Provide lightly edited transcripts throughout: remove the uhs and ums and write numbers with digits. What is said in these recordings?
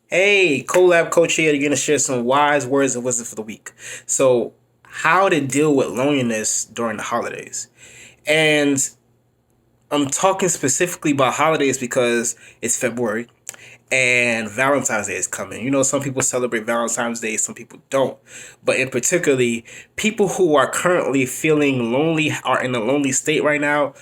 Hey, Collab Coach here. You're going to share some wise words of wisdom for the week. So, how to deal with loneliness during the holidays. And I'm talking specifically about holidays because it's February and Valentine's Day is coming. You know, some people celebrate Valentine's Day, some people don't. But in particularly, people who are currently feeling lonely are in a lonely state right now.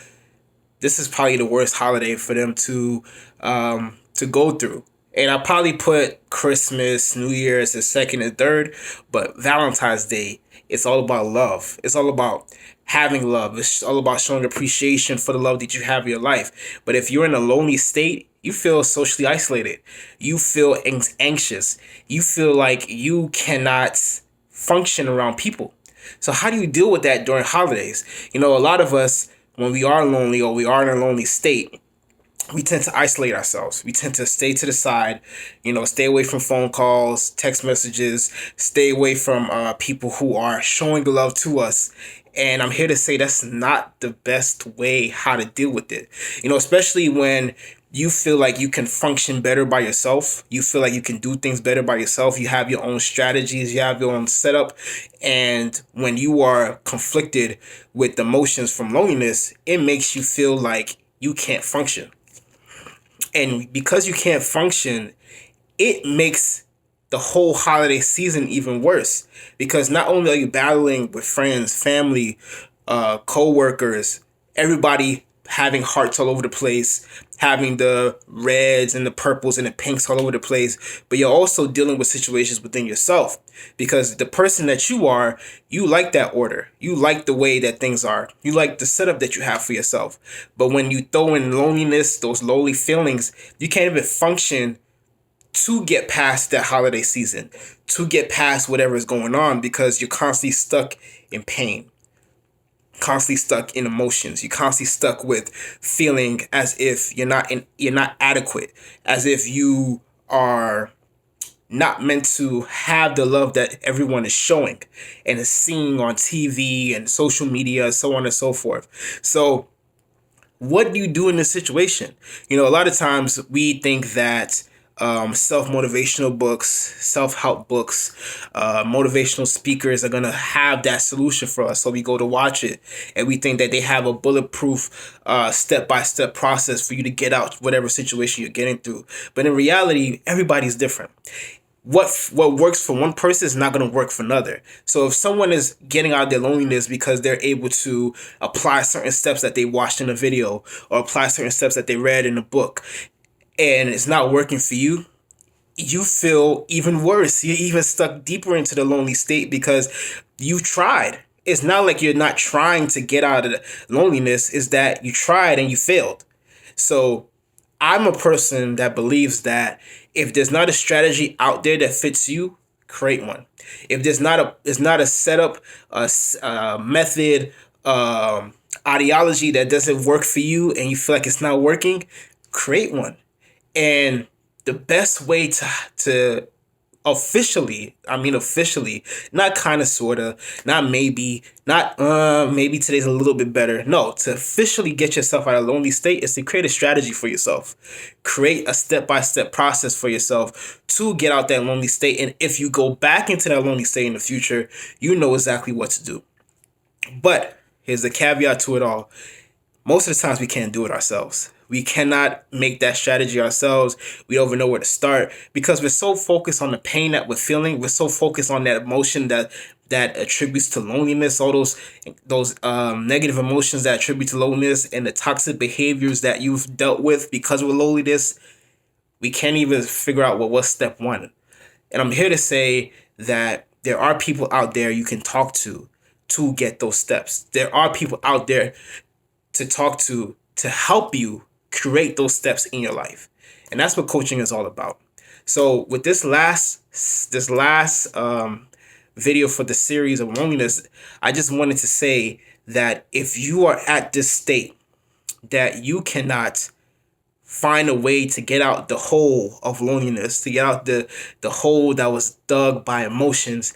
This is probably the worst holiday for them to go through. And I probably put Christmas, New Year's as second and third, but Valentine's Day, it's all about love. It's all about having love. It's all about showing appreciation for the love that you have in your life. But if you're in a lonely state, you feel socially isolated. You feel anxious. You feel like you cannot function around people. So how do you deal with that during holidays? You know, a lot of us, when we are lonely or we are in a lonely state, we tend to isolate ourselves. We tend to stay to the side, stay away from phone calls, text messages, stay away from people who are showing love to us. And I'm here to say that's not the best way how to deal with it. Especially when you feel like you can function better by yourself. You feel like you can do things better by yourself. You have your own strategies. You have your own setup. And when you are conflicted with emotions from loneliness, it makes you feel like you can't function. And because you can't function, it makes the whole holiday season even worse. Because not only are you battling with friends, family, co-workers, everybody having hearts all over the place, having the reds and the purples and the pinks all over the place, but you're also dealing with situations within yourself. Because the person that you are, you like that order. You like the way that things are. You like the setup that you have for yourself. But when you throw in loneliness, those lonely feelings, you can't even function to get past that holiday season, to get past whatever is going on, because you're constantly stuck in pain, constantly stuck in emotions. You're constantly stuck with feeling as if you're not adequate, as if you are not meant to have the love that everyone is showing and is seeing on TV and social media, so on and so forth. So what do you do in this situation? A lot of times we think that self motivational books, self help books, motivational speakers are going to have that solution for us. So we go to watch it and we think that they have a bulletproof step by step process for you to get out whatever situation you're getting through. But in reality, everybody's different. What works for one person is not going to work for another. So if someone is getting out of their loneliness because they're able to apply certain steps that they watched in a video or apply certain steps that they read in a book, and it's not working for you, you feel even worse. You're even stuck deeper into the lonely state because you've tried. It's not like you're not trying to get out of the loneliness, it's that you tried and you failed. So I'm a person that believes that if there's not a strategy out there that fits you, create one. If there's not a setup, a method, ideology that doesn't work for you, and you feel like it's not working, create one. And the best way to officially, I mean officially, not kind of, sort of, not maybe, not maybe today's a little bit better. No, to officially get yourself out of a lonely state is to create a strategy for yourself. Create a step-by-step process for yourself to get out that lonely state. And if you go back into that lonely state in the future, you know exactly what to do. But here's the caveat to it all. Most of the times we can't do it ourselves. We cannot make that strategy ourselves. We don't even know where to start because we're so focused on the pain that we're feeling. We're so focused on that emotion that attributes to loneliness, all those negative emotions that attribute to loneliness and the toxic behaviors that you've dealt with because of loneliness. We can't even figure out what's step one. And I'm here to say that there are people out there you can talk to get those steps. There are people out there to talk to help you create those steps in your life. And that's what coaching is all about. So with this last video for the series of loneliness, I just wanted to say that if you are at this state that you cannot find a way to get out the hole of loneliness, to get out the hole that was dug by emotions,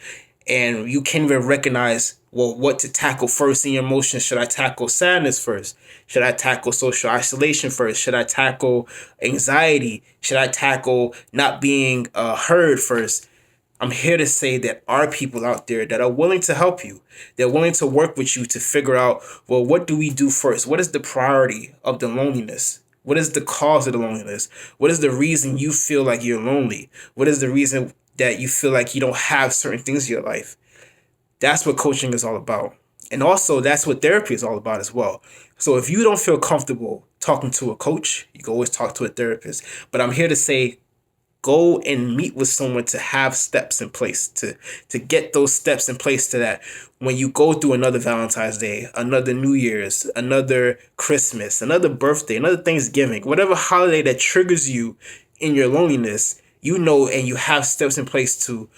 and you can't even recognize well, what to tackle first in your emotions. Should I tackle sadness first? Should I tackle social isolation first? Should I tackle anxiety? Should I tackle not being heard first? I'm here to say that are people out there that are willing to help you. They're willing to work with you to figure out, well, what do we do first? What is the priority of the loneliness? What is the cause of the loneliness? What is the reason you feel like you're lonely? What is the reason that you feel like you don't have certain things in your life? That's what coaching is all about. And also, that's what therapy is all about as well. So if you don't feel comfortable talking to a coach, you can always talk to a therapist. But I'm here to say, go and meet with someone to have steps in place to get those steps in place to that when you go through another Valentine's Day, another New Year's, another Christmas, another birthday, another Thanksgiving, whatever holiday that triggers you in your loneliness, you know, and you have steps in place to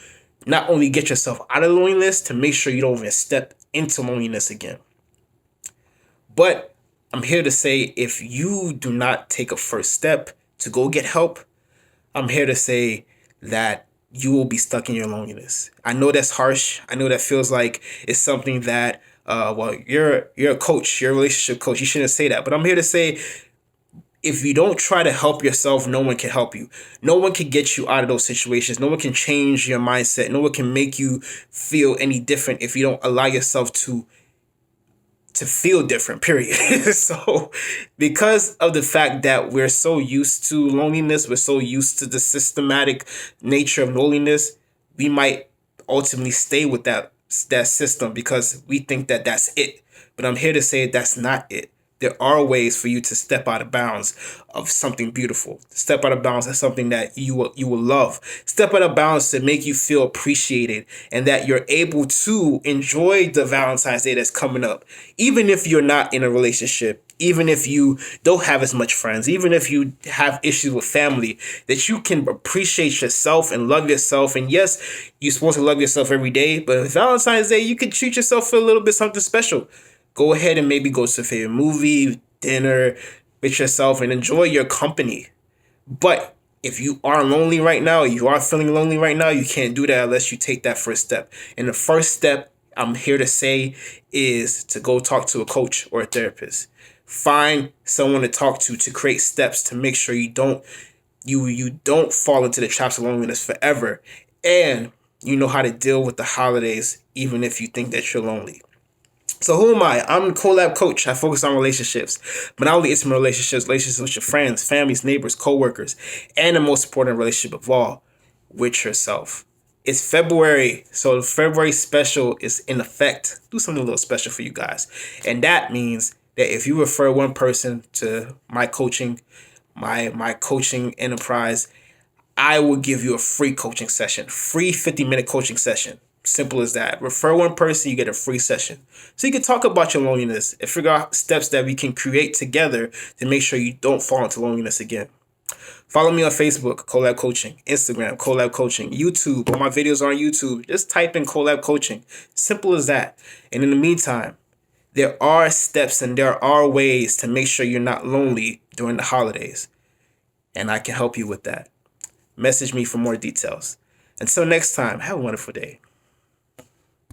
not only get yourself out of loneliness, to make sure you don't even step into loneliness again. But I'm here to say, if you do not take a first step to go get help, I'm here to say that you will be stuck in your loneliness. I know that's harsh. I know that feels like it's something that, well, you're a coach, you're a relationship coach. You shouldn't say that. But I'm here to say, if you don't try to help yourself, no one can help you. No one can get you out of those situations. No one can change your mindset. No one can make you feel any different if you don't allow yourself to feel different, period. So because of the fact that we're so used to loneliness, we're so used to the systematic nature of loneliness, we might ultimately stay with that system because we think that that's it. But I'm here to say that's not it. There are ways for you to step out of bounds of something beautiful. Step out of bounds of something that you will love. Step out of bounds to make you feel appreciated and that you're able to enjoy the Valentine's Day that's coming up. Even if you're not in a relationship, even if you don't have as much friends, even if you have issues with family, that you can appreciate yourself and love yourself. And yes, you're supposed to love yourself every day, but Valentine's Day, you can treat yourself for a little bit something special. Go ahead and maybe go to a favorite movie, dinner with yourself and enjoy your company. But if you are lonely right now, you are feeling lonely right now, you can't do that unless you take that first step. And the first step, I'm here to say, is to go talk to a coach or a therapist. Find someone to talk to create steps to make sure you don't fall into the traps of loneliness forever. And you know how to deal with the holidays even if you think that you're lonely. So who am I? I'm a collab coach. I focus on relationships, but not only intimate relationships with your friends, families, neighbors, co-workers, and the most important relationship of all, with yourself. It's February, so the February special is in effect. Do something a little special for you guys. And that means that if you refer one person to my coaching, my coaching enterprise, I will give you a free coaching session, free 50-minute coaching session. Simple as that. Refer one person, you get a free session. So you can talk about your loneliness and figure out steps that we can create together to make sure you don't fall into loneliness again. Follow me on Facebook, Collab Coaching, Instagram, Collab Coaching, YouTube. All my videos are on YouTube. Just type in Collab Coaching. Simple as that. And in the meantime, there are steps and there are ways to make sure you're not lonely during the holidays. And I can help you with that. Message me for more details. Until next time, have a wonderful day.